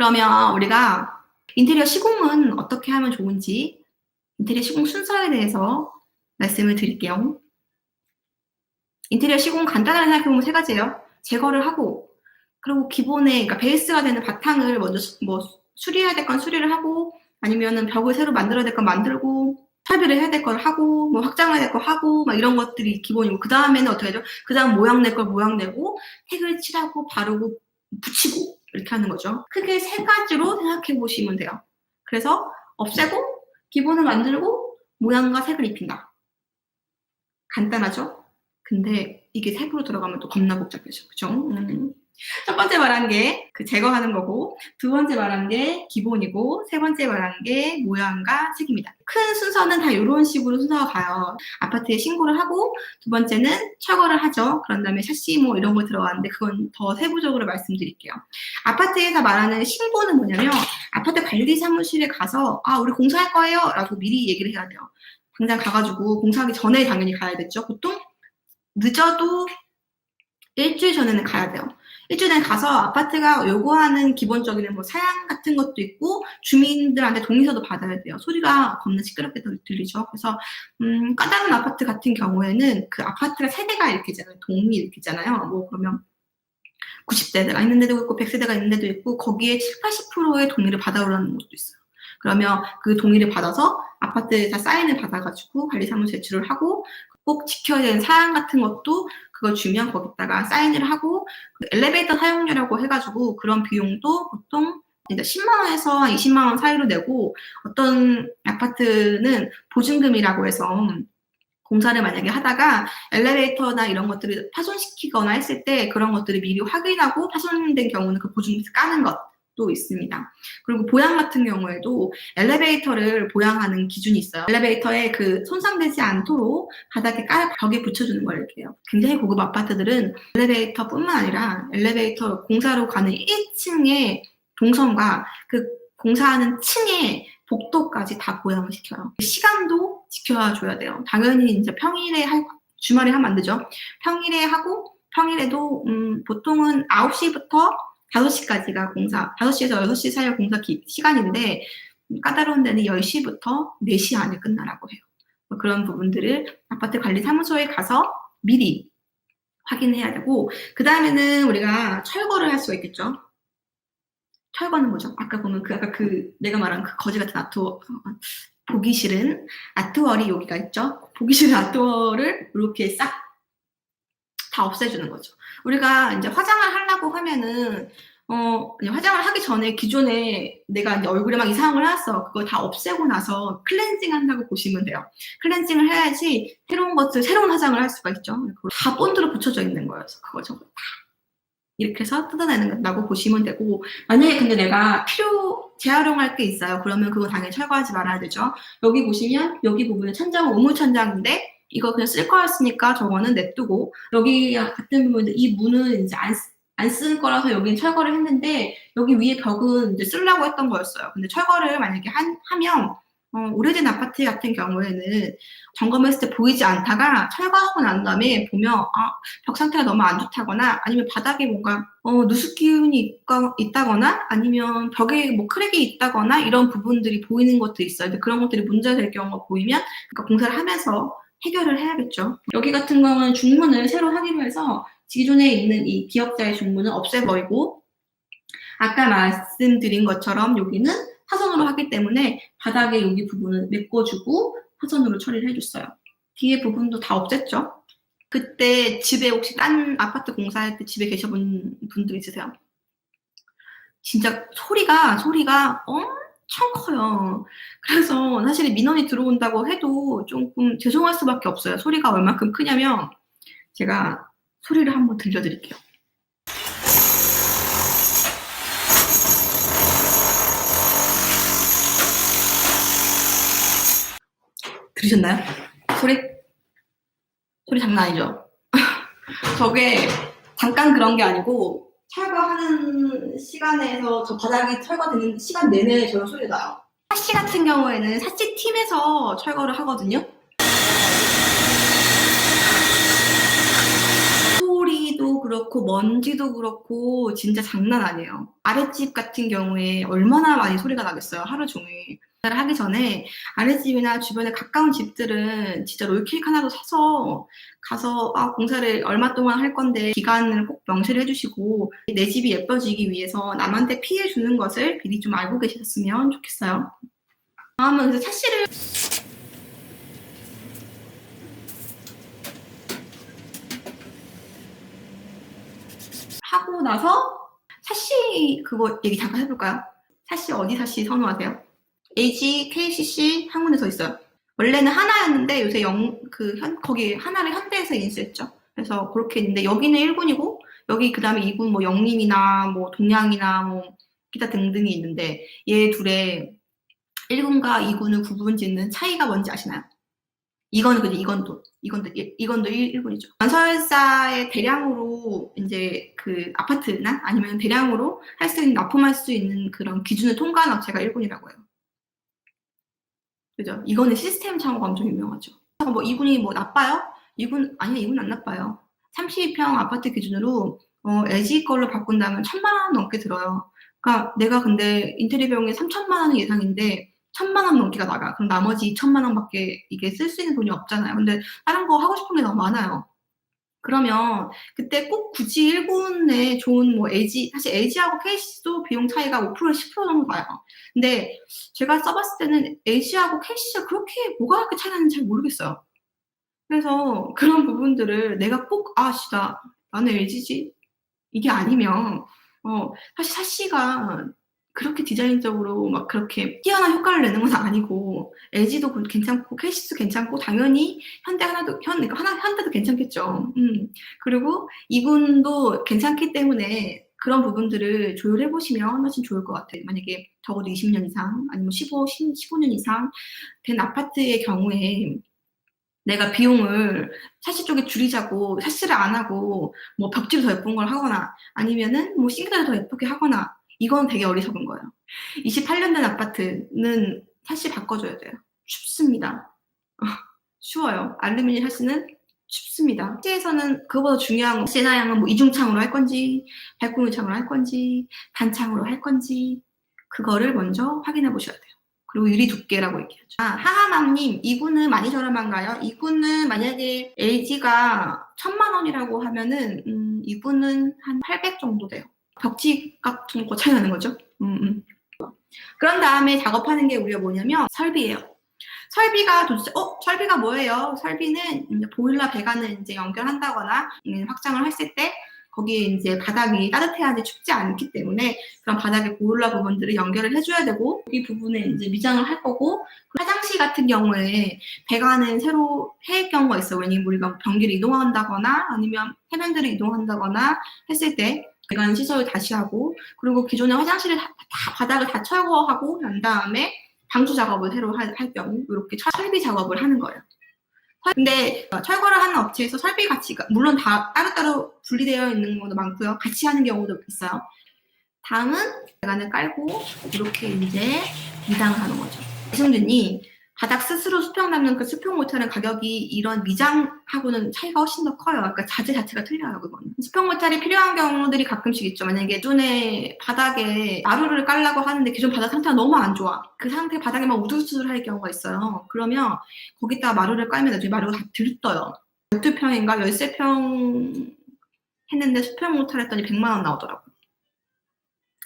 그러면 우리가 인테리어 시공은 어떻게 하면 좋은지, 인테리어 시공 순서에 대해서 말씀을 드릴게요. 인테리어 시공 간단하게 생각해보면 세 가지예요. 제거를 하고, 그리고 기본에, 그러니까 베이스가 되는 바탕을 먼저 수리해야 될 건 수리를 하고, 아니면은 벽을 새로 만들어야 될 건 만들고, 설비를 해야 될 걸 하고, 뭐 확장해야 될 걸 하고, 막 이런 것들이 기본이고, 그 다음에는 어떻게 하죠? 그 다음 모양 낼 걸 모양 내고, 택을 칠하고, 바르고, 붙이고, 이렇게 하는 거죠. 크게 세 가지로 생각해 보시면 돼요. 그래서 없애고, 기본을 만들고, 모양과 색을 입힌다. 간단하죠? 근데 이게 색으로 들어가면 또 겁나 복잡해져. 그죠? 첫 번째 말한 게 그 제거하는 거고, 두 번째 말한 게 기본이고, 세 번째 말한 게 모양과 색입니다. 큰 순서는 다 이런 식으로 순서가 가요. 아파트에 신고를 하고, 두 번째는 철거를 하죠. 그런 다음에 샤시 뭐 이런 거 들어가는데 그건 더 세부적으로 말씀드릴게요. 아파트에서 말하는 신고는 뭐냐면 아파트 관리 사무실에 가서 우리 공사할 거예요 라고 미리 얘기를 해야 돼요. 당장 가가지고 공사하기 전에 당연히 가야겠죠. 보통 늦어도 일주일 전에는 가야 돼요. 일주일 전에 가서 아파트가 요구하는 기본적인 뭐 사양 같은 것도 있고 주민들한테 동의서도 받아야 돼요. 소리가 겁나 시끄럽게 들리죠. 그래서 까다로운 아파트 같은 경우에는 그 아파트가 세대가 이렇게 있잖아요. 동이 이렇게 있잖아요. 뭐 그러면 90세대가 있는 데도 있고 100세대가 있는 데도 있고 거기에 7, 80%의 동의를 받아오라는 것도 있어요. 그러면 그 동의를 받아서 아파트에서 사인을 받아가지고 관리사무소에 제출을 하고 꼭 지켜야 되는 사항 같은 것도 그걸 주면 거기다가 사인을 하고 그 엘리베이터 사용료라고 해가지고 그런 비용도 보통 10만 원에서 20만 원 사이로 내고 어떤 아파트는 보증금이라고 해서 공사를 만약에 하다가 엘리베이터나 이런 것들을 파손시키거나 했을 때 그런 것들을 미리 확인하고 파손된 경우는 그 보증금에서 까는 것도 있습니다. 그리고 보양 같은 경우에도 엘리베이터를 보양하는 기준이 있어요. 엘리베이터에 그 손상되지 않도록 바닥에 벽에 붙여주는 걸 이렇게 해요. 굉장히 고급 아파트들은 엘리베이터뿐만 아니라 엘리베이터 공사로 가는 1층의 동선과 그 공사하는 층의 복도까지 다 보양을 시켜요. 시간도 지켜줘야 돼요. 당연히 이제 평일에 주말에 하면 안 되죠. 평일에 하고 평일에도 보통은 9시부터 5시까지가 공사, 5시에서 6시 사이의 공사 시간인데 까다로운 데는 10시부터 4시 안에 끝나라고 해요. 그런 부분들을 아파트 관리 사무소에 가서 미리 확인해야 되고 그 다음에는 우리가 철거를 할 수가 있겠죠. 철거는 뭐죠? 아까 보면 내가 말한 그 거지 같은 보기 싫은 아트월이 여기가 있죠. 보기 싫은 아트월을 이렇게 싹 다 없애주는 거죠. 우리가 이제 화장을 하려고 하면은 화장을 하기 전에 기존에 내가 이제 얼굴에 막 이상한 걸 해놨어. 그걸 다 없애고 나서 클렌징 한다고 보시면 돼요. 클렌징을 해야지 새로운 화장을 할 수가 있죠. 다 본드로 붙여져 있는 거예요. 그거 저거 다 이렇게 해서 뜯어내는다고 보시면 되고 만약에 근데 내가 재활용할 게 있어요. 그러면 그거 당연히 철거하지 말아야 되죠. 여기 보시면 여기 부분은 천장은 우물천장인데 이거 그냥 쓸 거였으니까 저거는 냅두고 여기 같은 부분은 이 문은 이제 안 쓸 거라서 여기는 철거를 했는데 여기 위에 벽은 이제 쓰려고 했던 거였어요. 근데 철거를 만약에 하면 오래된 아파트 같은 경우에는 점검했을 때 보이지 않다가 철거하고 난 다음에 보면 벽 상태가 너무 안 좋다거나 아니면 바닥에 뭔가 누수 기운이 있다거나 아니면 벽에 뭐 크랙이 있다거나 이런 부분들이 보이는 것들이 있어요. 근데 그런 것들이 문제가 될 경우가 보이면 그러니까 공사를 하면서 해결을 해야겠죠. 여기 같은 경우는 중문을 새로 하기로 해서 기존에 있는 이 기역자의 중문을 없애버리고 아까 말씀드린 것처럼 여기는 화선으로 하기 때문에 바닥에 여기 부분을 메꿔주고 화선으로 처리를 해줬어요. 뒤에 부분도 다 없앴죠. 그때 집에 혹시 딴 아파트 공사할 때 집에 계셔본 분들 있으세요? 진짜 소리가 엄청 커요. 그래서 사실 민원이 들어온다고 해도 조금 죄송할 수밖에 없어요. 소리가 얼만큼 크냐면 제가 소리를 한번 들려드릴게요. 들으셨나요? 소리 장난 아니죠? 저게 잠깐 그런 게 아니고 철거하는 시간에서 저 바닥이 철거되는 시간 내내 저런 소리가 나요. 사씨 같은 경우에는 사씨 팀에서 철거를 하거든요. 소리도 그렇고 먼지도 그렇고 진짜 장난 아니에요. 아랫집 같은 경우에 얼마나 많이 소리가 나겠어요. 하루 종일. 공사를 하기 전에 아랫집이나 주변에 가까운 집들은 진짜 롤케이크 하나도 사서 가서 공사를 얼마 동안 할 건데 기간을 꼭 명시를 해주시고 내 집이 예뻐지기 위해서 남한테 피해 주는 것을 미리 좀 알고 계셨으면 좋겠어요. 다음은 그래서 샤시를 하고 나서 샤시 그거 얘기 잠깐 해볼까요? 샤시 어디 샤시 선호하세요? AG, KCC 한 군데 더 있어요. 원래는 하나였는데 요새 거기 하나를 현대에서 인수했죠. 그래서 그렇게 있는데 여기는 1군이고 여기 그 다음에 2군 뭐 영림이나 뭐 동양이나 뭐 기타 등등이 있는데 얘 둘의 1군과 2군을 구분짓는 차이가 뭔지 아시나요? 이거는 그죠. 이건도 1군이죠. 건설사의 대량으로 이제 그 아파트나 아니면 대량으로 할 수 있는 납품할 수 있는 그런 기준을 통과한 업체가 1군이라고 해요. 그죠? 이거는 시스템 창호가 엄청 유명하죠. 뭐 2군이 뭐 나빠요? 2군 아니야. 2군 안 나빠요. 32평 아파트 기준으로 LG 걸로 바꾼다면 1,000만 원 넘게 들어요. 그러니까 내가 근데 인테리어 비용이 3,000만 원 예상인데 1,000만 원 넘기가 나가. 그럼 나머지 2,000만 원밖에 이게 쓸 수 있는 돈이 없잖아요. 근데 다른 거 하고 싶은 게 너무 많아요. 그러면 그때 꼭 굳이 1군에 좋은 뭐 LG, 사실 LG하고 KC도 비용 차이가 5% 10% 정도 나요. 근데 제가 써봤을 때는 LG하고 KC가 그렇게 뭐가 그렇게 차이 나는지 잘 모르겠어요. 그래서 그런 부분들을 내가 꼭 나는 LG지 이게 아니면 사실 샤시가 그렇게 디자인적으로 막 그렇게 뛰어난 효과를 내는 건 아니고 LG도 괜찮고 KC도 괜찮고 당연히 현대도 괜찮겠죠. 그리고 2군도 괜찮기 때문에 그런 부분들을 조율해 보시면 훨씬 좋을 것 같아요. 만약에 적어도 20년 이상 아니면 15년 이상 된 아파트의 경우에 내가 비용을 샤시 쪽에 줄이자고 샤시를 안 하고 뭐 벽지를 더 예쁜 걸 하거나 아니면은 뭐 싱크대를 더 예쁘게 하거나 이건 되게 어리석은 거예요. 28년 된 아파트는 샤시 바꿔줘야 돼요. 춥습니다. 추워요. 알루미늄 샤시는 춥습니다. 샤시에서는 그거보다 중요한 건 샤시 사양은 뭐 이중창으로 할 건지 백구문창으로 할 건지 단창으로 할 건지 그거를 먼저 확인해 보셔야 돼요. 그리고 유리 두께라고 얘기하죠. 하하맘님, 2군은 많이 저렴한가요? 2군은 만약에 LG가 1,000만 원이라고 하면은 2군은 한 800 정도 돼요. 벽지 같은 거 차이 나는 거죠. 그런 다음에 작업하는 게 우리가 뭐냐면 설비예요. 설비가 도대체 설비가 뭐예요? 설비는 이제 보일러 배관을 이제 연결한다거나 확장을 했을 때 거기에 이제 바닥이 따뜻해야지 춥지 않기 때문에 그런 바닥의 보일러 부분들을 연결을 해줘야 되고 이 부분에 이제 미장을 할 거고 화장실 같은 경우에 배관은 새로 할 경우가 있어요. 왜냐면 우리가 변기를 이동한다거나 아니면 해변들을 이동한다거나 했을 때 배관 시설을 다시 하고 그리고 기존의 화장실을 다 바닥을 다 철거하고 난 다음에 방수 작업을 새로 할 경우 이렇게 설비 작업을 하는 거예요. 근데 철거를 하는 업체에서 설비 가치가 물론 다 따로따로 분리되어 있는 경우도 많고요. 같이 하는 경우도 있어요. 다음은 배관을 깔고 이렇게 이제 미장을 하는 거죠. 이승준이 바닥 스스로 수평 담는 그 수평 모터는 가격이 이런 미장하고는 차이가 훨씬 더 커요. 그러니까 자재 자체가 틀려요, 그거는. 수평 모터이 필요한 경우들이 가끔씩 있죠. 만약에 기존에 바닥에 마루를 깔라고 하는데 기존 바닥 상태가 너무 안 좋아. 그 상태 바닥에만 우두수두할 경우가 있어요. 그러면 거기다가 마루를 깔면 나중에 마루가 다 들떠요. 12평인가 13평 했는데 수평 모터를 했더니 100만 원 나오더라고.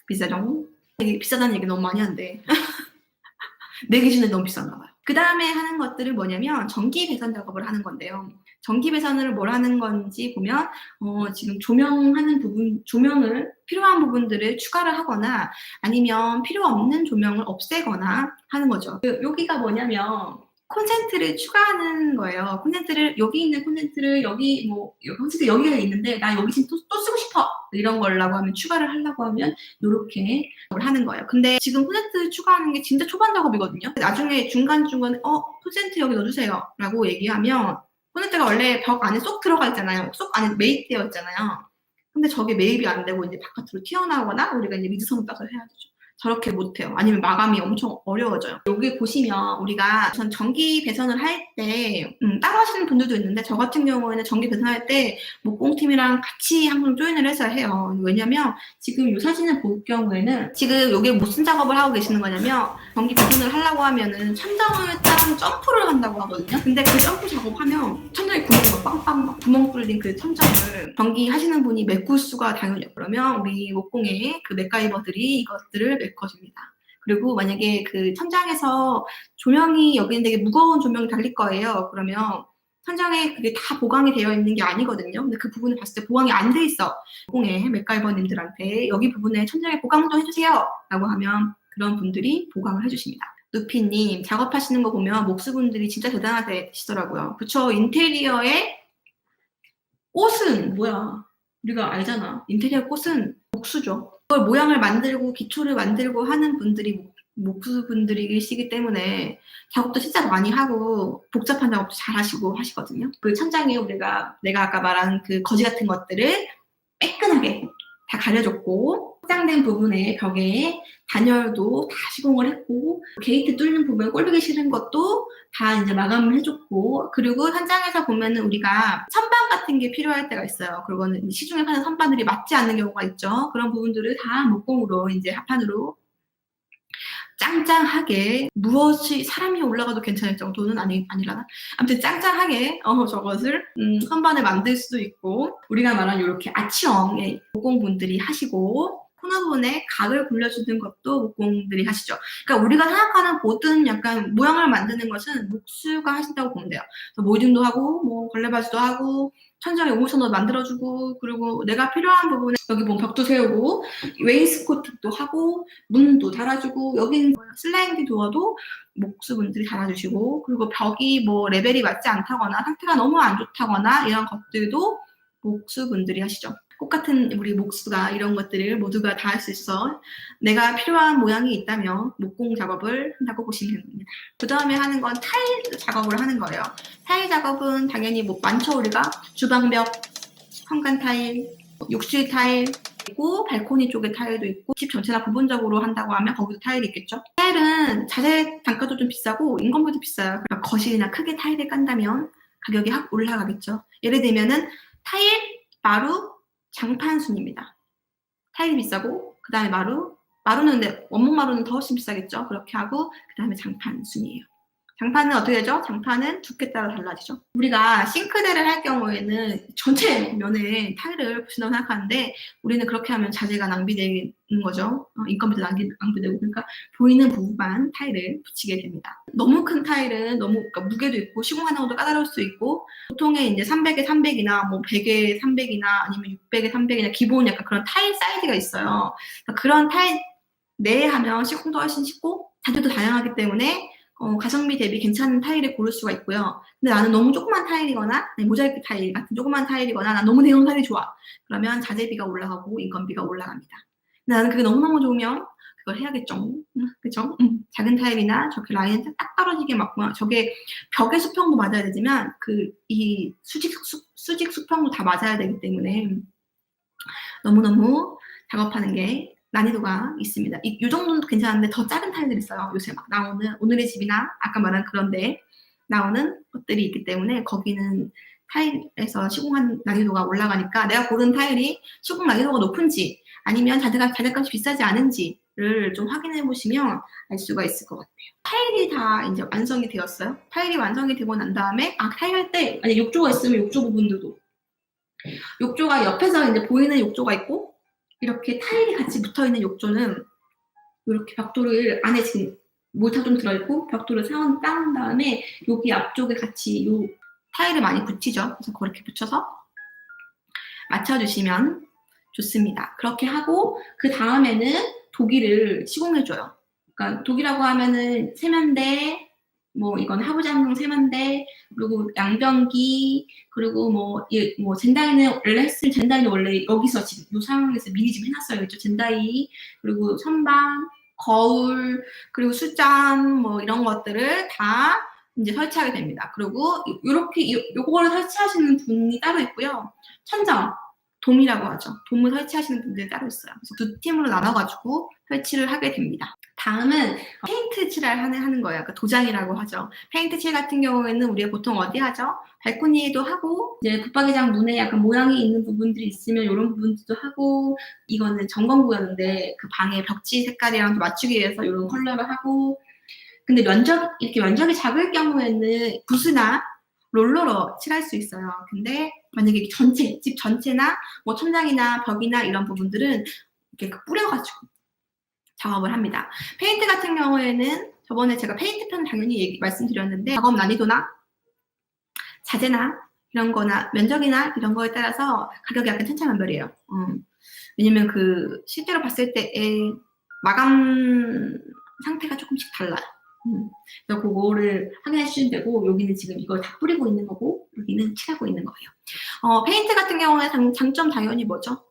비싸죠? 되게 비싸다는 얘기 너무 많이 한대. 내 기준에 너무 비싼가 봐요. 그 다음에 하는 것들은 뭐냐면 전기 배선 작업을 하는 건데요. 전기 배선을 뭘 하는 건지 보면 지금 조명을 필요한 부분들을 추가를 하거나 아니면 필요 없는 조명을 없애거나 하는 거죠. 여기가 뭐냐면 콘센트를 추가하는 거예요. 여기 있는 콘센트를 콘센트 여기가 있는데 나 여기 지금 또 쓰고 싶어 이런 거라고 하면 추가를 하려고 하면 이렇게 하는 거예요. 근데 지금 콘센트 추가하는 게 진짜 초반 작업이거든요. 나중에 중간중간에 콘센트 여기 넣어주세요 라고 얘기하면 콘센트가 원래 벽 안에 쏙 들어가 있잖아요. 쏙 안에 매입되어 있잖아요. 근데 저게 매입이 안 되고 이제 바깥으로 튀어나오거나 우리가 이제 미드선을 따서 해야 되죠. 저렇게 못해요. 아니면 마감이 엄청 어려워져요. 여기 보시면 우리가 우선 전기 배선을 할 때 따로 하시는 분들도 있는데 저 같은 경우에는 전기 배선할 때 목공팀이랑 같이 항상 조인을 해서 해요. 왜냐면 지금 이 사진을 볼 경우에는 지금 여기 무슨 작업을 하고 계시는 거냐면 전기 배선을 하려고 하면은 천장을 딱 점프를 한다고 하거든요. 근데 그 점프 작업하면 천장에 구멍이 빵빵 구멍 뚫린 그 천장을 전기 하시는 분이 메꿀 수가 당연히 없어요. 그러면 우리 목공의 그 맥가이버들이 이것들을 메꿔줍니다. 그리고 만약에 그 천장에서 조명이 여기는 되게 무거운 조명이 달릴 거예요. 그러면 천장에 그게 다 보강이 되어 있는 게 아니거든요. 근데 그 부분을 봤을 때 보강이 안 돼 있어. 목공의 맥가이버님들한테 여기 부분에 천장에 보강 좀 해주세요 라고 하면 그런 분들이 보강을 해주십니다. 누피님 작업하시는 거 보면 목수분들이 진짜 대단하시더라고요. 그쵸? 인테리어의 꽃은 뭐야? 우리가 알잖아. 인테리어 꽃은 목수죠. 그걸 모양을 만들고 기초를 만들고 하는 분들이 목수분들이시기 때문에 작업도 진짜 많이 하고 복잡한 작업도 잘 하시고 하시거든요. 그 천장에 내가 아까 말한 그 거지 같은 것들을 매끈하게 다 가려줬고 확장된 부분에 벽에 단열도 다 시공을 했고 게이트 뚫는 부분 꼴보기 싫은 것도 다 이제 마감을 해줬고 그리고 현장에서 보면은 우리가 선반 같은 게 필요할 때가 있어요. 그리고는 시중에 파는 선반들이 맞지 않는 경우가 있죠. 그런 부분들을 다 목공으로 이제 합판으로 짱짱하게 무엇이 사람이 올라가도 괜찮을 정도는 아니라나 아무튼 짱짱하게 저것을 선반에 만들 수도 있고 우리가 말한 이렇게 아치형의 목공분들이 하시고 코너 부분에 각을 굴려주는 것도 목공들이 하시죠. 그러니까 우리가 생각하는 모든 약간 모양을 만드는 것은 목수가 하신다고 보면 돼요. 모딩도 하고 뭐 걸레바지도 하고 천장에 오모션도 만들어주고 그리고 내가 필요한 부분에 여기 보면 벽도 세우고 웨이스코트도 하고 문도 달아주고 여기는 슬라이딩 도어도 목수분들이 달아주시고 그리고 벽이 뭐 레벨이 맞지 않다거나 상태가 너무 안 좋다거나 이런 것들도 목수분들이 하시죠. 똑같은 우리 목수가 이런 것들을 모두가 다 할 수 있어. 내가 필요한 모양이 있다면 목공 작업을 한다고 보시면 됩니다. 그 다음에 하는 건 타일 작업을 하는 거예요. 타일 작업은 당연히 뭐 많죠. 우리가 주방벽, 현관 타일, 욕실 타일 있고 발코니 쪽에 타일도 있고 집 전체나 부분적으로 한다고 하면 거기도 타일이 있겠죠. 타일은 자재 단가도 좀 비싸고 인건비도 비싸요. 그러니까 거실이나 크게 타일을 깐다면 가격이 확 올라가겠죠. 예를 들면은 타일, 마루, 장판 순입니다. 타일이 비싸고 그 다음에 마루는 근데 원목 마루는 더 훨씬 비싸겠죠. 그렇게 하고 그 다음에 장판 순이에요. 장판은 어떻게 되죠? 장판은 두께 따라 달라지죠. 우리가 싱크대를 할 경우에는 전체 면에 타일을 붙인다고 생각하는데 우리는 그렇게 하면 자재가 낭비되는 거죠. 인건비도 낭비되고 그러니까 보이는 부분만 타일을 붙이게 됩니다. 너무 큰 타일은 너무 그러니까 무게도 있고 시공하는 것도 까다로울 수 있고 보통의 이제 300에 300이나 뭐 100에 300이나 아니면 600에 300이나 기본 약간 그런 타일 사이즈가 있어요. 그런 타일 내에 하면 시공도 훨씬 쉽고 자재도 다양하기 때문에 가성비 대비 괜찮은 타일을 고를 수가 있고요. 근데 나는 너무 조그만 타일이거나 모자이크 타일 같은 조그만 타일이거나 난 너무 대형 타일이 좋아. 그러면 자재비가 올라가고 인건비가 올라갑니다. 근데 나는 그게 너무너무 좋으면 그걸 해야겠죠. 그죠? 작은 타일이나 저렇게 라인 딱 떨어지게 맞고 저게 벽의 수평도 맞아야 되지만 이 수직 수평도 다 맞아야 되기 때문에 너무너무 작업하는 게 난이도가 있습니다. 이 정도는 괜찮은데 더 작은 타일들이 있어요. 요새 막 나오는 오늘의 집이나 아까 말한 그런데 나오는 것들이 있기 때문에 거기는 타일에서 시공한 난이도가 올라가니까 내가 고른 타일이 시공 난이도가 높은지 아니면 자재값이 비싸지 않은지를 좀 확인해 보시면 알 수가 있을 것 같아요. 타일이 다 이제 완성이 되었어요. 타일이 완성이 되고 난 다음에 타일 할 때 만약 욕조가 있으면 욕조 부분들도 욕조가 옆에서 이제 보이는 욕조가 있고 이렇게 타일이 같이 붙어있는 욕조는 이렇게 벽돌을 안에 지금 몰타 좀 들어있고 벽돌을 쌓은 다음에 여기 앞쪽에 같이 요 타일을 많이 붙이죠. 그래서 그렇게 붙여서 맞춰주시면 좋습니다. 그렇게 하고 그 다음에는 도기를 시공해줘요. 그러니까 도기라고 하면은 세면대, 뭐 이건 하부장용 세면대, 그리고 양변기, 그리고 뭐 젠다이는 원래 여기서 지금 이 상황에서 미리 지금 해놨어요. 그렇죠? 젠다이, 그리고 선반, 거울, 그리고 수잔 뭐 이런 것들을 다 이제 설치하게 됩니다. 그리고 이렇게 요거를 설치하시는 분이 따로 있고요. 천장, 돔이라고 하죠. 돔을 설치하시는 분들이 따로 있어요. 그래서 두 팀으로 나눠가지고 설치를 하게 됩니다. 다음은 페인트 칠을 하는 거예요. 그러니까 도장이라고 하죠. 페인트 칠 같은 경우에는 우리가 보통 어디 하죠? 발코니에도 하고, 이제 붙박이장 문에 약간 모양이 있는 부분들이 있으면 이런 부분들도 하고, 이거는 전광구였는데 그 방의 벽지 색깔이랑 맞추기 위해서 이런 컬러를 하고, 근데 이렇게 면적이 작을 경우에는 붓이나 롤러로 칠할 수 있어요. 근데 만약에 집 전체나 뭐 천장이나 벽이나 이런 부분들은 이렇게 뿌려가지고 작업을 합니다. 페인트 같은 경우에는 저번에 제가 페인트 편 당연히 말씀드렸는데 작업 난이도나 자재나 이런 거나 면적이나 이런 거에 따라서 가격이 약간 천차만별이에요. 왜냐면 그 실제로 봤을 때의 마감 상태가 조금씩 달라요. 그래서 그거를 확인해 주시면 되고, 여기는 지금 이걸 다 뿌리고 있는 거고, 여기는 칠하고 있는 거예요. 페인트 같은 경우에 장점 당연히 뭐죠?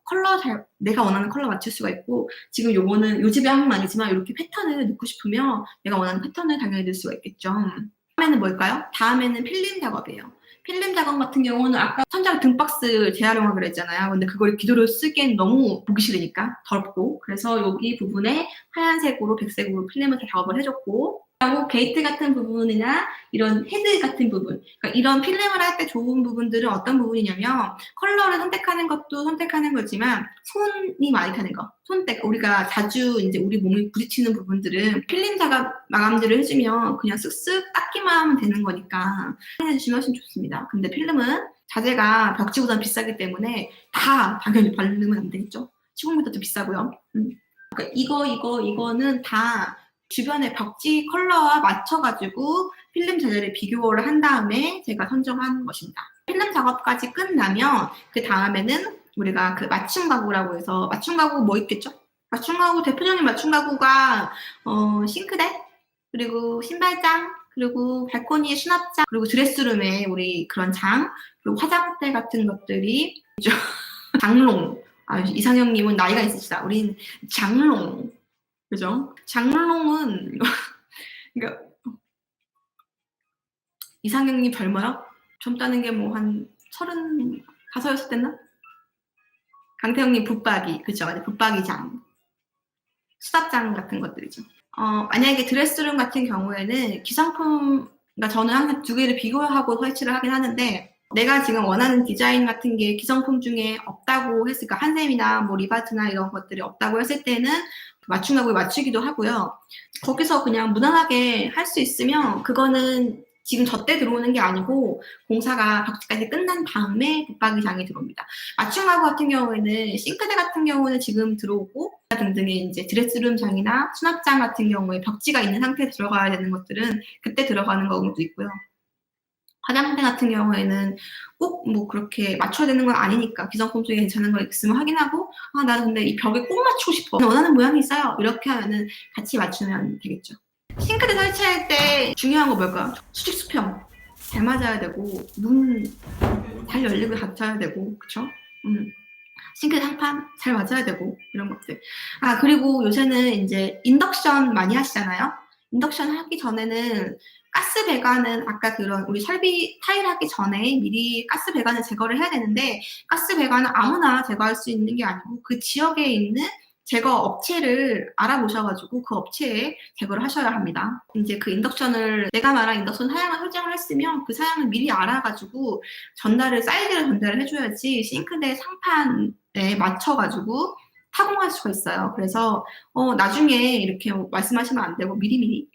내가 원하는 컬러 맞출 수가 있고, 지금 요거는 요 집에 한 건 아니지만 이렇게 패턴을 넣고 싶으면 내가 원하는 패턴을 당연히 넣을 수가 있겠죠. 다음에는 뭘까요? 다음에는 필름 작업이에요. 필름 작업 같은 경우는 아까 천장 등박스 재활용하기로 했잖아요. 근데 그걸 기도로 쓰기엔 너무 보기 싫으니까 덥고, 그래서 여기 부분에 하얀색으로 백색으로 필름을 다 작업을 해줬고, 그리고 게이트 같은 부분이나 이런 헤드 같은 부분, 그러니까 이런 필름을 할 때 좋은 부분들은 어떤 부분이냐면 컬러를 선택하는 것도 선택하는 거지만 손이 많이 타는 거, 손때 우리가 자주 이제 우리 몸이 부딪히는 부분들은 필름 작업 마감들을 해주면 그냥 쓱쓱 닦기만 하면 되는 거니까 해주시면 훨씬 좋습니다. 근데 필름은 자재가 벽지보다 비싸기 때문에 다 당연히 바르면 안 되겠죠. 시공비도 비싸고요. 그러니까 이거는 다 주변의 벽지 컬러와 맞춰가지고 필름 자재를 비교를 한 다음에 제가 선정한 것입니다. 필름 작업까지 끝나면 그 다음에는 우리가 그 맞춤 가구라고 해서, 맞춤 가구 뭐 있겠죠? 맞춤 가구, 대표적인 맞춤 가구가 싱크대, 그리고 신발장, 그리고 발코니의 수납장, 그리고 드레스룸에 우리 그런 장, 그리고 화장대 같은 것들이 있죠. 장롱. 이상형님은 나이가 있으시다. 우린 장롱. 그죠? 장롱은 그러니까 이상형님 젊어요? 젊다는 게 뭐 한 35였을 때나? 강태형님 붙박이, 그죠? 붙박이장, 수납장 같은 것들이죠. 만약에 드레스룸 같은 경우에는 기성품, 그러니까 저는 항상 두 개를 비교하고 설치를 하긴 하는데, 내가 지금 원하는 디자인 같은 게 기성품 중에 없다고 했으니까 한샘이나 뭐 리바트나 이런 것들이 없다고 했을 때는 맞춤하고 맞추기도 하고요. 거기서 그냥 무난하게 할 수 있으면 그거는 지금 저때 들어오는 게 아니고 공사가 벽지까지 끝난 다음에 붙박이장이 들어옵니다. 맞춤 가구 같은 경우에는 싱크대 같은 경우는 지금 들어오고 등등의 이제 드레스룸장이나 수납장 같은 경우에 벽지가 있는 상태에 들어가야 되는 것들은 그때 들어가는 경우도 있고요. 화장대 같은 경우에는 꼭 뭐 그렇게 맞춰야 되는 건 아니니까 기성품 중에 괜찮은 거 있으면 확인하고, 나는 근데 이 벽에 꼭 맞추고 싶어, 원하는 모양이 있어요, 이렇게 하면은 같이 맞추면 되겠죠. 싱크대 설치할 때 중요한 거 뭘까요? 수직 수평 잘 맞아야 되고, 문 잘 열리고 닫혀야 되고, 그쵸? 싱크대 상판 잘 맞아야 되고, 이런 것들. 그리고 요새는 이제 인덕션 많이 하시잖아요. 인덕션 하기 전에는 가스 배관은 아까 그런 우리 설비 타일 하기 전에 미리 가스 배관을 제거를 해야 되는데, 가스 배관은 아무나 제거할 수 있는 게 아니고 그 지역에 있는 제거 업체를 알아보셔가지고 그 업체에 제거를 하셔야 합니다. 이제 그 인덕션을, 내가 말한 인덕션 사양을 설정을 했으면 그 사양을 미리 알아가지고 사이즈를 전달을 해줘야지 싱크대 상판에 맞춰가지고 타공할 수가 있어요. 그래서 나중에 이렇게 말씀하시면 안 되고 미리미리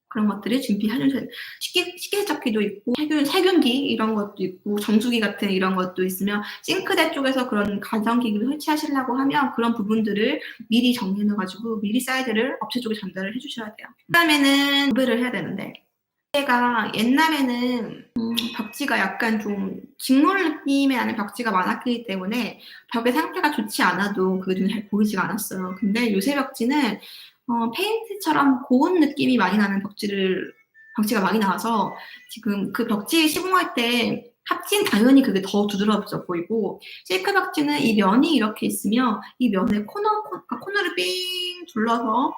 그런 것들을 준비해주셔야 돼요. 식기세척기도 있고 세균기 이런 것도 있고 정수기 같은 이런 것도 있으면 싱크대 쪽에서 그런 가전기기를 설치하시려고 하면 그런 부분들을 미리 정리해놔가지고 미리 사이즈를 업체 쪽에 전달을 해주셔야 돼요. 그 다음에는 도배를 해야 되는데, 제가 옛날에는 벽지가 약간 좀 직물 느낌의 나는 벽지가 많았기 때문에 벽의 상태가 좋지 않아도 그게 좀 잘 보이지가 않았어요. 근데 요새 벽지는 페인트처럼 고운 느낌이 많이 나는 벽지가 많이 나와서 지금 그 벽지 시공할 때 합진 당연히 그게 더 두드러져 보이고, 실크 벽지는 이 면이 이렇게 있으면 이 면에 코너를 삥 둘러서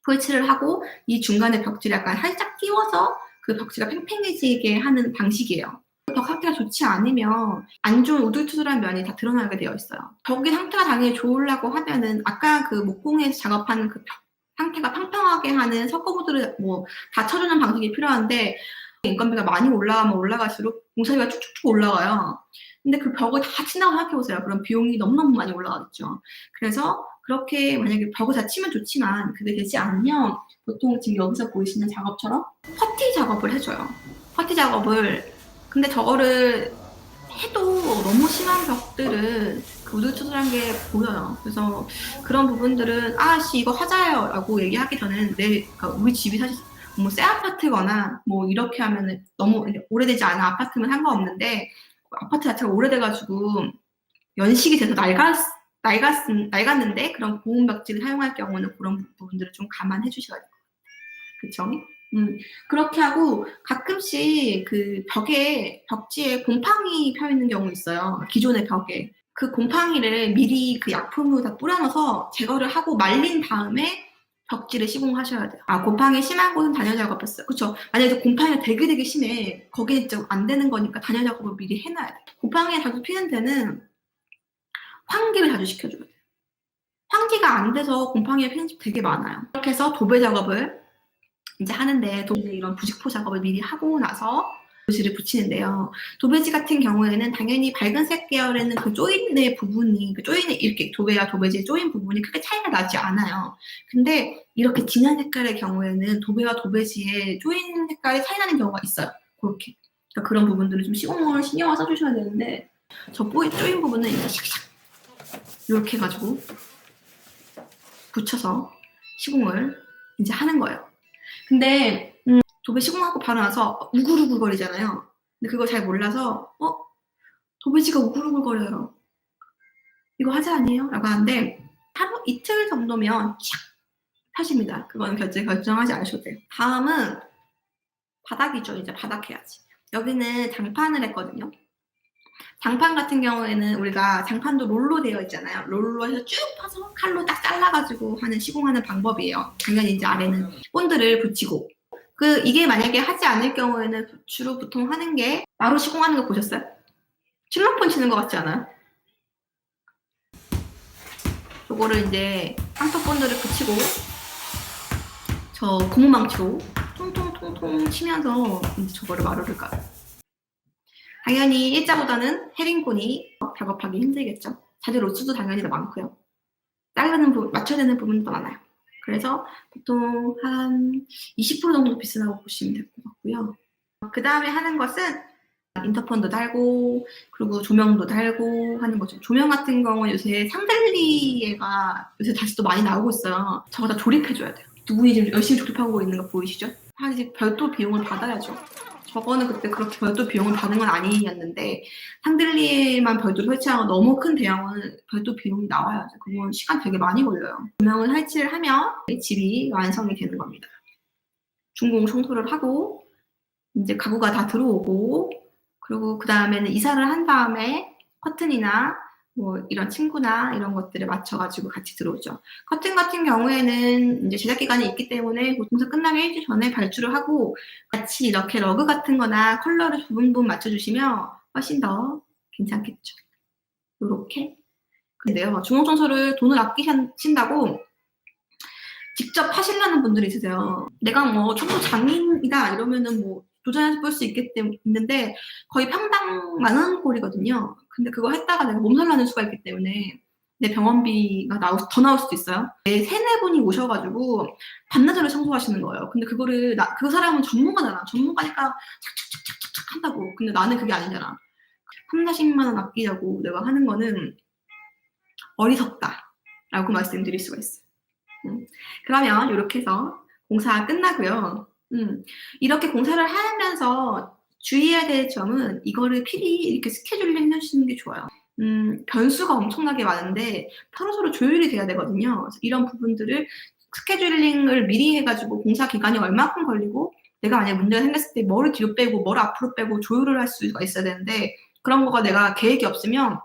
풀칠을 하고 이 중간에 벽지를 약간 살짝 띄워서 그 벽지가 팽팽해지게 하는 방식이에요. 벽 상태가 좋지 않으면 안 좋은 우둘투둘한 면이 다 드러나게 되어 있어요. 벽의 상태가 당연히 좋으려고 하면은 아까 그 목공에서 작업하는 그 벽 상태가 평평하게 하는 석고보드를 뭐 다 쳐주는 방식이 필요한데 인건비가 많이 올라가면 올라갈수록 공사비가 쭉쭉쭉 올라가요. 근데 그 벽을 다 친다고 생각해보세요. 그럼 비용이 너무너무 많이 올라가겠죠. 그래서 그렇게 만약에 벽을 다 치면 좋지만 그게 되지 않으면 보통 지금 여기서 보이시는 작업처럼 퍼티 작업을 해줘요. 퍼티 작업을. 근데 저거를 해도 너무 심한 벽들은 그 우둘투둘한 게 보여요. 그래서 그런 부분들은 아씨 이거 하자요 라고 얘기하기 전에는 그러니까 우리 집이 사실 뭐 새 아파트거나 뭐 이렇게 하면은 너무 오래되지 않은 아파트면 상관없는데 아파트 자체가 오래돼가지고 연식이 돼서 낡았는데 그런 고운 벽지를 사용할 경우는 그런 부분들을 좀 감안해 주셔야 돼요. 그쵸? 그렇게 하고 가끔씩 그 벽지에 곰팡이 펴 있는 경우 있어요. 기존의 벽에. 그 곰팡이를 미리 그 약품으로 다 뿌려넣어서 제거를 하고 말린 다음에 벽지를 시공하셔야 돼요. 곰팡이 심한 곳은 단열 작업했어요. 그쵸? 만약에 곰팡이가 되게 심해. 거기는 진짜 안 되는 거니까 단열 작업을 미리 해놔야 돼요. 곰팡이가 자주 피는 데는 환기를 자주 시켜줘야 돼요. 환기가 안 돼서 곰팡이가 피는 집 되게 많아요. 이렇게 해서 도배 작업을 이제 하는데 이런 부직포 작업을 미리 하고 나서 도배지를 붙이는데요. 도배지 같은 경우에는 당연히 밝은색 계열에는 그 조인의 부분이 이렇게 도배와 도배지의 조인 부분이 크게 차이가 나지 않아요. 근데 이렇게 진한 색깔의 경우에는 도배와 도배지의 조인 색깔이 차이 나는 경우가 있어요. 그렇게. 그러니까 그런 부분들을 좀 시공을 신경을 써주셔야 되는데 저 조인 부분은 이렇게 샥샥 이렇게 해가지고 붙여서 시공을 이제 하는 거예요. 근데 도배 시공하고 바로 나서 우글우글거리잖아요. 근데 그거 잘 몰라서 도배지가 우글우글거려요. 이거 하자 아니에요? 라고 하는데 하루 이틀 정도면 샥 펴집니다. 그거는 결정하지 않으셔도 돼요. 다음은 바닥이죠. 이제 바닥 해야지. 여기는 장판을 했거든요. 장판 같은 경우에는 우리가 장판도 롤로 되어 있잖아요. 롤로 해서 쭉 펴서 칼로 딱 잘라가지고 시공하는 방법이에요. 당연히 이제 아래는 본드를 붙이고 이게 만약에 하지 않을 경우에는 주로 보통 하는 게 마루 시공하는 거 보셨어요? 실로폰 치는 것 같지 않아요? 요거를 이제 한톱 본드를 붙이고 저 고무망치로 통통통통 치면서 이제 저거를 마루를 까요. 당연히 일자보다는 헤링콘이 작업하기 힘들겠죠. 자재 로스도 당연히 더 많고요. 맞춰야 되는 부분도 더 많아요. 그래서 보통 한 20% 정도 비싸다고 보시면 될 것 같고요. 그 다음에 하는 것은 인터폰도 달고 그리고 조명도 달고 하는 거죠. 조명 같은 경우는 요새 샹들리에가 요새 다시 또 많이 나오고 있어요. 저거 다 조립해줘야 돼요. 두 분이 지금 열심히 조립하고 있는 거 보이시죠? 사실 별도 비용을 받아야죠. 저거는 그때 그렇게 별도 비용을 받은 건 아니었는데 샹들리에만 별도로 설치하고 너무 큰 대형은 별도 비용이 나와요. 그건 시간 되게 많이 걸려요. 조명을 설치를 하면 집이 완성이 되는 겁니다. 중공 청소를 하고 이제 가구가 다 들어오고 그리고 그 다음에는 이사를 한 다음에 커튼이나 뭐 이런 침구나 이런 것들을 맞춰가지고 같이 들어오죠. 커튼 같은 경우에는 이제 제작 기간이 있기 때문에 공사 끝나기 일주일 전에 발주를 하고 같이 이렇게 러그 같은 거나 컬러를 부분 맞춰주시면 훨씬 더 괜찮겠죠. 요렇게. 근데요, 중공 청소를 돈을 아끼신다고 직접 하시려는 분들이 있으세요. 내가 뭐 청소 장인이다 이러면은 뭐 도전해서 볼 수 있는데 거의 평당 10,000원꼴이거든요. 근데 그거 했다가 내가 몸살 나는 수가 있기 때문에 내 병원비가 더 나올 수도 있어요. 3-4분이 오셔가지고 반나절을 청소하시는 거예요. 근데 그거를 그 사람은 전문가잖아. 전문가니까 착착착착착 한다고. 근데 나는 그게 아니잖아. 30-40만 원 아끼려고 내가 하는 거는 어리석다라고 말씀드릴 수가 있어요. 그러면 이렇게 해서 공사가 끝나고요. 이렇게 공사를 하면서 주의해야 될 점은 이거를 필히 이렇게 스케줄링 해주시는 게 좋아요. 변수가 엄청나게 많은데 서로서로 조율이 돼야 되거든요. 그래서 이런 부분들을 스케줄링을 미리 해가지고 공사 기간이 얼마큼 걸리고 내가 만약에 문제가 생겼을 때 뭐를 뒤로 빼고 뭐를 앞으로 빼고 조율을 할 수가 있어야 되는데 그런 거가 내가 계획이 없으면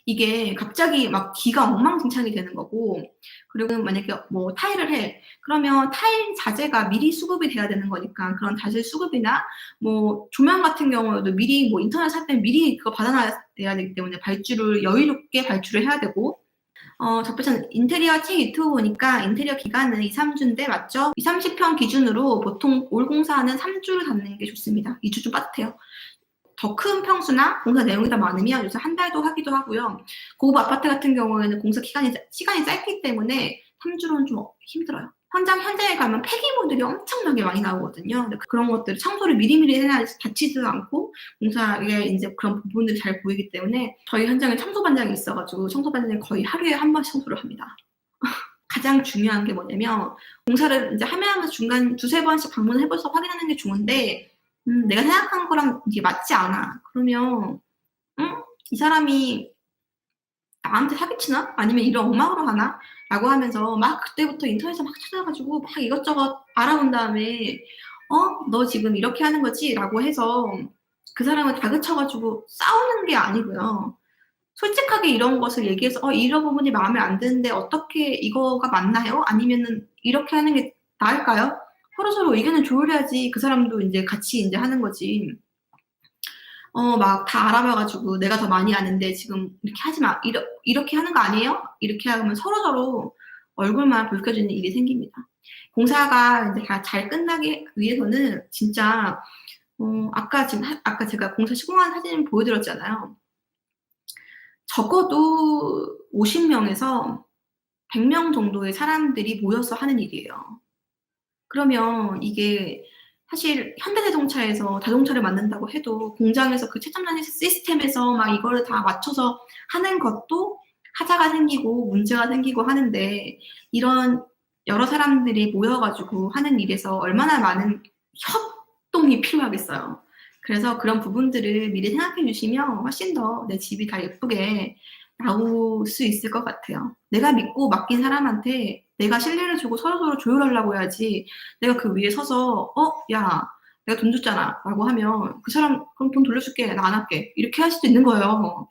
이게 갑자기 막 기가 엉망진창이 되는 거고, 그리고 만약에 뭐 타일을 해. 그러면 타일 자재가 미리 수급이 돼야 되는 거니까 그런 자재 수급이나 뭐 조명 같은 경우에도 미리 뭐 인터넷 살 때 미리 그거 받아놔야 되기 때문에 발주를 여유롭게 발주를 해야 되고, 적배선 인테리어 책 유튜브 보니까 인테리어 기간은 2, 3주인데 맞죠? 2, 30평 기준으로 보통 올 공사는 3주를 잡는 게 좋습니다. 2주 좀 빠듯해요. 더 큰 평수나 공사 내용이 더 많으면 요새 한 달도 하기도 하고요. 고급 아파트 같은 경우에는 공사 시간이 짧기 때문에 3주로는 좀 힘들어요. 현장에 가면 폐기물들이 엄청나게 많이 나오거든요. 근데 그런 것들 청소를 미리미리 해놔야지 다치지도 않고 공사에 이제 그런 부분들이 잘 보이기 때문에 저희 현장에 청소반장이 있어가지고 청소반장이 거의 하루에 한 번씩 청소를 합니다. 가장 중요한 게 뭐냐면 공사를 이제 하면서 중간 두세 번씩 방문을 해봐서 확인하는 게 좋은데 내가 생각한 거랑 이게 맞지 않아. 그러면 이 사람이 나한테 사기치나? 아니면 일을 엉망으로 하나? 라고 하면서 막 그때부터 인터넷에 막 찾아가지고 막 이것저것 알아본 다음에 너 지금 이렇게 하는 거지? 라고 해서 그 사람을 다그쳐가지고 싸우는 게 아니고요. 솔직하게 이런 것을 얘기해서 이런 부분이 마음에 안 드는데 어떻게 이거가 맞나요? 아니면은 이렇게 하는 게 나을까요? 서로서로 의견을 조율해야지 그 사람도 이제 같이 이제 하는 거지. 막 다 알아봐가지고 내가 더 많이 아는데 지금 이렇게 하지 마. 이렇게 하는 거 아니에요? 이렇게 하면 서로서로 얼굴만 붉혀지는 일이 생깁니다. 공사가 이제 다 잘 끝나기 위해서는 진짜, 아까 제가 공사 시공한 사진 보여드렸잖아요. 적어도 50명에서 100명 정도의 사람들이 모여서 하는 일이에요. 그러면 이게 사실 현대자동차에서 자동차를 만든다고 해도 공장에서 그 최첨단 시스템에서 막 이거를 다 맞춰서 하는 것도 하자가 생기고 문제가 생기고 하는데, 이런 여러 사람들이 모여가지고 하는 일에서 얼마나 많은 협동이 필요하겠어요. 그래서 그런 부분들을 미리 생각해 주시면 훨씬 더 내 집이 다 예쁘게 나올 수 있을 것 같아요. 내가 믿고 맡긴 사람한테 내가 신뢰를 주고 서로서로 조율하려고 해야지, 내가 그 위에 서서 야 내가 돈 줬잖아 라고 하면 그 사람 그럼 돈 돌려줄게, 나 안 할게, 이렇게 할 수도 있는 거예요.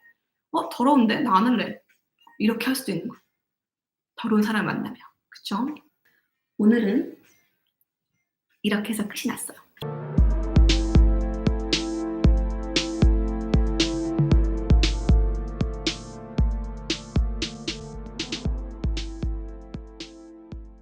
더러운데 나 안 할래, 이렇게 할 수도 있는 거예요. 더러운 사람 만나면. 그쵸? 오늘은 이렇게 해서 끝이 났어요.